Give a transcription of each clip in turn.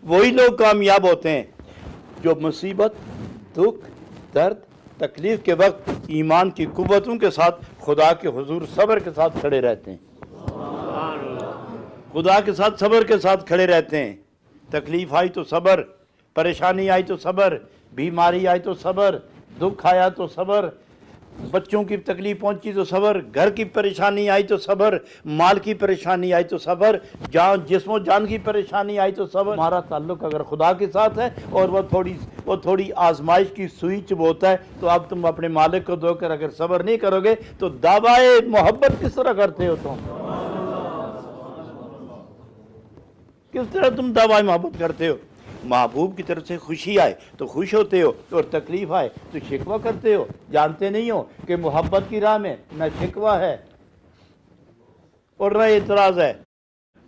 वही लोग कामयाब होते हैं जो मुसीबत, दुख, दर्द, तकलीफ के वक्त ईमान की कुव्वतों के साथ खुदा के हुजूर सब्र के साथ खड़े रहते हैं। खुदा के साथ सब्र के साथ खड़े रहते हैं। तकलीफ आई तो सब्र, परेशानी आई तो सब्र, बीमारी आई तो सब्र, दुख आया तो सब्र, बच्चों की तकलीफ पहुंची तो सब्र, घर की परेशानी आई तो सब्र, माल की परेशानी आई तो सब्र, जान जिस्मो जान की परेशानी आई तो सब्र। हमारा ताल्लुक अगर खुदा के साथ है और वो थोड़ी आजमाइश की सुई चुभोता है, तो अब तुम अपने मालिक को धोकर अगर सब्र नहीं करोगे तो दावाए मोहब्बत किस तरह करते हो तुम? किस तरह तुम दावाए मोहब्बत करते हो? महबूब की तरफ से खुशी आए तो खुश होते हो, और तकलीफ आए तो शिकवा करते हो। जानते नहीं हो कि मोहब्बत की राह में न शिकवा है और न एतराज़ है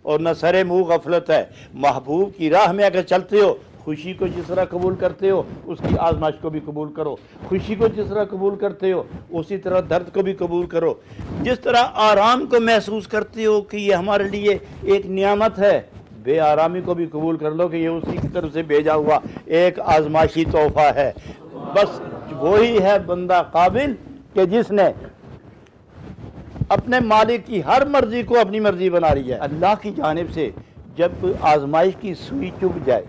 और न सरे मुँह गफलत है। महबूब की राह में अगर चलते हो, खुशी को जिस तरह कबूल करते हो उसकी आजमाइश को भी कबूल करो। खुशी को जिस तरह कबूल करते हो उसी तरह दर्द को भी कबूल करो। जिस तरह आराम को महसूस करते हो कि ये हमारे लिए एक नियामत है, बेआरामी को भी कबूल कर लो कि ये उसी की तरफ से भेजा हुआ एक आजमाइशी तोहफा है। बस वही है बंदा काबिल कि जिसने अपने मालिक की हर मर्जी को अपनी मर्जी बना ली है। अल्लाह की जानिब से जब कोई आजमाइश की सुई चुभ जाए,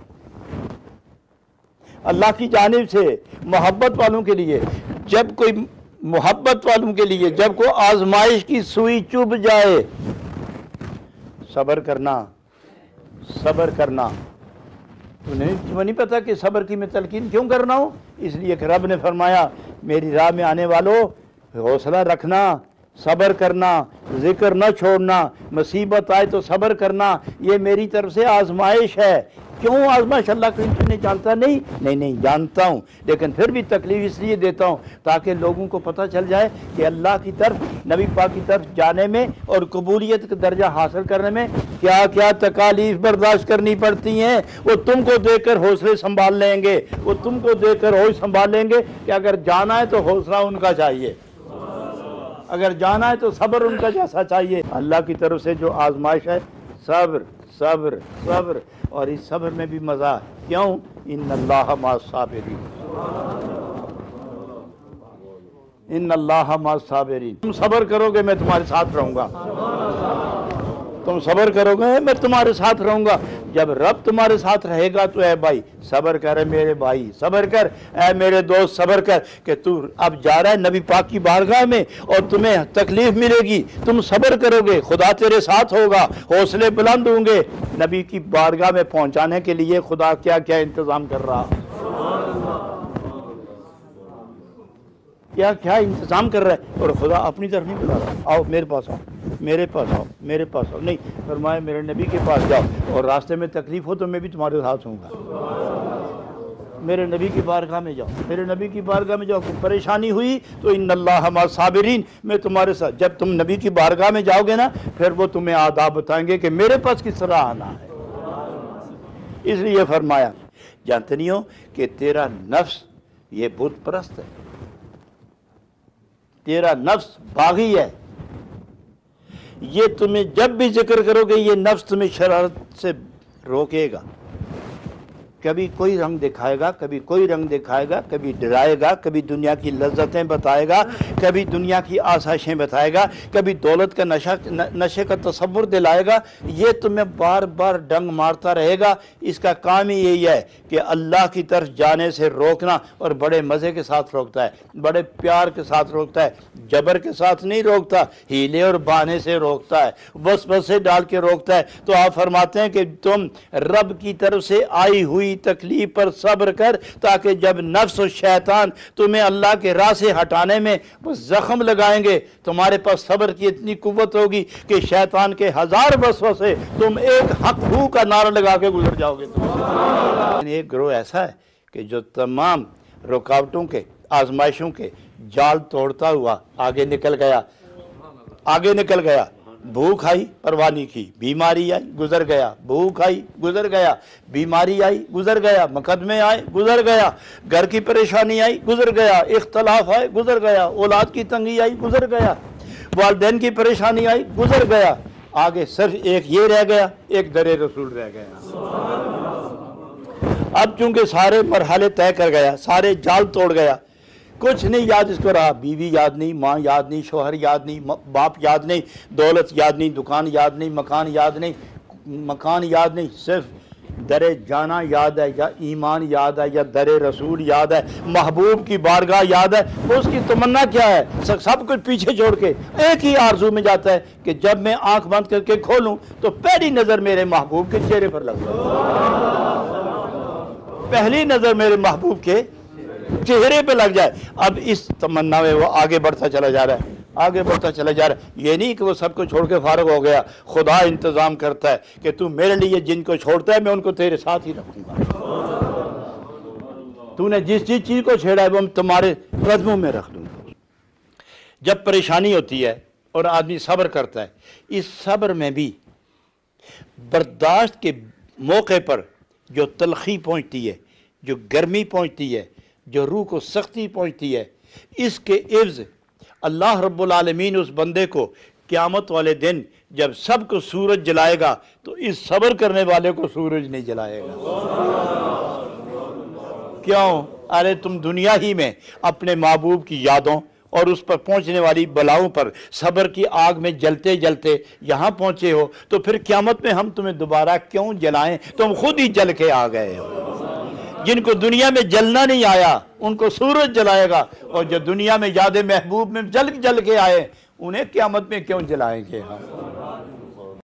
अल्लाह की जानिब से मोहब्बत वालों के लिए जब कोई मोहब्बत वालों के लिए जब कोई आजमाइश की सुई चुभ जाए, सब्र करना, सब्र करना। तुम्हें नहीं पता कि सब्र की मैं तलकीन क्यों कर रहा हूँ? इसलिए कि रब ने फरमाया मेरी राह में आने वालों हौसला रखना, सब्र करना, जिक्र न छोड़ना, मुसीबत आए तो सब्र करना, ये मेरी तरफ से आजमाइश है। क्यों आजमाइश? अल्लाह को नहीं जानता? नहीं जानता हूँ, लेकिन फिर भी तकलीफ इसलिए देता हूँ ताकि लोगों को पता चल जाए कि अल्लाह की तरफ, नबी पाक की तरफ जाने में और कबूलियत का दर्जा हासिल करने में क्या क्या तकालीफ बर्दाश्त करनी पड़ती हैं। वो तुमको देकर हौसले संभाल लेंगे, वो तुमको देकर होश संभाल लेंगे कि अगर जाना है तो हौसला उनका चाहिए, अगर जाना है तो सब्र उनका जैसा चाहिए। अल्लाह की तरफ से जो आजमाइश है, सब्र सब्र सब्र, और इस सब्र में भी मज़ा। क्यों? इन्नल्लाह मअस-साबिरीन, इन्नल्लाह मअस-साबिरीन। तुम सब्र करोगे मैं तुम्हारे साथ रहूँगा, तुम सब्र करोगे मैं तुम्हारे साथ रहूँगा। जब रब तुम्हारे साथ रहेगा तो ऐ भाई सब्र कर, मेरे भाई सब्र कर, ऐ मेरे दोस्त सब्र कर कि तू अब जा रहा है नबी पाक की बारगाह में और तुम्हें तकलीफ मिलेगी, तुम सब्र करोगे, खुदा तेरे साथ होगा, हौसले बुलंद होंगे। नबी की बारगाह में पहुंचाने के लिए खुदा क्या क्या इंतज़ाम कर रहा, क्या क्या इंतज़ाम कर रहा है। और खुदा अपनी तरफ नहीं बुला रहा, आओ मेरे पास आओ, मेरे पास आओ, मेरे पास आओ, नहीं फरमाए मेरे नबी के पास जाओ, और रास्ते में तकलीफ हो तो मैं भी तुम्हारे साथ होऊंगा। मेरे नबी की बारगाह में जाओ, मेरे नबी की बारगाह में जाओ। परेशानी हुई तो इन्नल्लाह मअस-साबिरीन, मैं तुम्हारे साथ। जब तुम नबी की बारगाह में जाओगे ना, फिर वो तुम्हें आदाब बताएंगे कि मेरे पास किस तरह आना है। इसलिए फरमाया, जानते नहीं हो कि तेरा नफ्स ये बुत परस्त है, तेरा नफ्स बागी है। ये तुम्हें जब भी जिक्र करोगे ये नफ्स तुम्हें शरारत से रोकेगा, कभी कोई रंग दिखाएगा, कभी कोई रंग दिखाएगा, कभी डराएगा, कभी दुनिया की लज्जतें बताएगा, कभी दुनिया की आसाइशें बताएगा, कभी दौलत का नशे का तसव्वुर दिलाएगा। ये तुम्हें बार बार डंग मारता रहेगा। इसका काम ही यही है कि अल्लाह की तरफ जाने से रोकना, और बड़े मज़े के साथ रोकता है, बड़े प्यार के साथ रोकता है, जबर के साथ नहीं रोकता, हीले और बहाने से रोकता है, बस से डाल के रोकता है। तो आप फरमाते हैं कि तुम रब की तरफ से आई हुई तकलीफ पर सब्र कर, ताकि जब नफ्स और शैतान तुम्हें अल्लाह के राह से हटाने में जख्म लगाएंगे, तुम्हारे पास सब्र की इतनी कुव्वत होगी कि शैतान के 1000 वसवसे तुम एक हक हू का नारा लगा के गुजर जाओगे। एक ग्रोह ऐसा है कि जो तमाम रुकावटों के, आजमाइशों के जाल तोड़ता हुआ आगे निकल गया, आगे निकल गया। भूख आई परवाह नहीं की, बीमारी आई गुजर गया, भूख आई गुजर गया, बीमारी आई गुजर गया, मुकदमे आए गुजर गया, घर की परेशानी आई गुजर गया, इख्तलाफ आए गुजर गया, औलाद की तंगी आई गुजर गया, वालिदैन की परेशानी आई गुजर गया। आगे सिर्फ एक ये रह गया, एक दरे रसूल रह गया। اب چونکہ سارے مرحلے طے کر گیا، سارے جال توڑ گیا، کچھ نہیں یاد اس کو رہا، بیوی یاد نہیں، ماں یاد نہیں، شوہر یاد نہیں، باپ یاد نہیں، دولت یاد نہیں، دکان یاد نہیں، مکان یاد نہیں، صرف در جانا یاد ہے، یا ایمان یاد ہے، یا در رسول یاد ہے، محبوب کی بارگاہ یاد ہے۔ اس کی تمنا کیا ہے؟ سب کچھ پیچھے چھوڑ کے ایک ہی آرزو میں جاتا ہے کہ جب میں آنکھ بند کر کے کھولوں تو پہلی نظر میرے محبوب کے چہرے پر لگ جائے، پہلی نظر میرے محبوب کے چہرے پہ لگ جائے۔ اب اس تمنا میں وہ آگے بڑھتا چلا جا رہا ہے، آگے بڑھتا چلا جا رہا ہے۔ یہ نہیں کہ وہ سب کو چھوڑ کے فارغ ہو گیا، خدا انتظام کرتا ہے کہ تو میرے لیے جن کو چھوڑتا ہے میں ان کو تیرے ساتھ ہی رکھوں گا، تو نے جس چیز کو چھیڑا ہے وہ تمہارے قدموں میں رکھ دوں گا۔ جب پریشانی ہوتی ہے اور آدمی صبر کرتا ہے، اس صبر میں بھی برداشت کے موقع پر جو تلخی پہنچتی ہے، جو گرمی پہنچتی ہے، جو روح کو سختی پہنچتی ہے، اس کے عوض اللہ رب العالمین اس بندے کو قیامت والے دن جب سب کو سورج جلائے گا تو اس صبر کرنے والے کو سورج نہیں جلائے گا۔ کیوں؟ ارے تم دنیا ہی میں اپنے محبوب کی یادوں اور اس پر پہنچنے والی بلاؤں پر صبر کی آگ میں جلتے جلتے یہاں پہنچے ہو، تو پھر قیامت میں ہم تمہیں دوبارہ کیوں جلائیں؟ تم خود ہی جل کے آ گئے ہو۔ جن کو دنیا میں جلنا نہیں آیا ان کو سورج جلائے گا، اور جو دنیا میں یاد محبوب میں جل کے آئے انہیں قیامت میں کیوں جلائیں گے ہم؟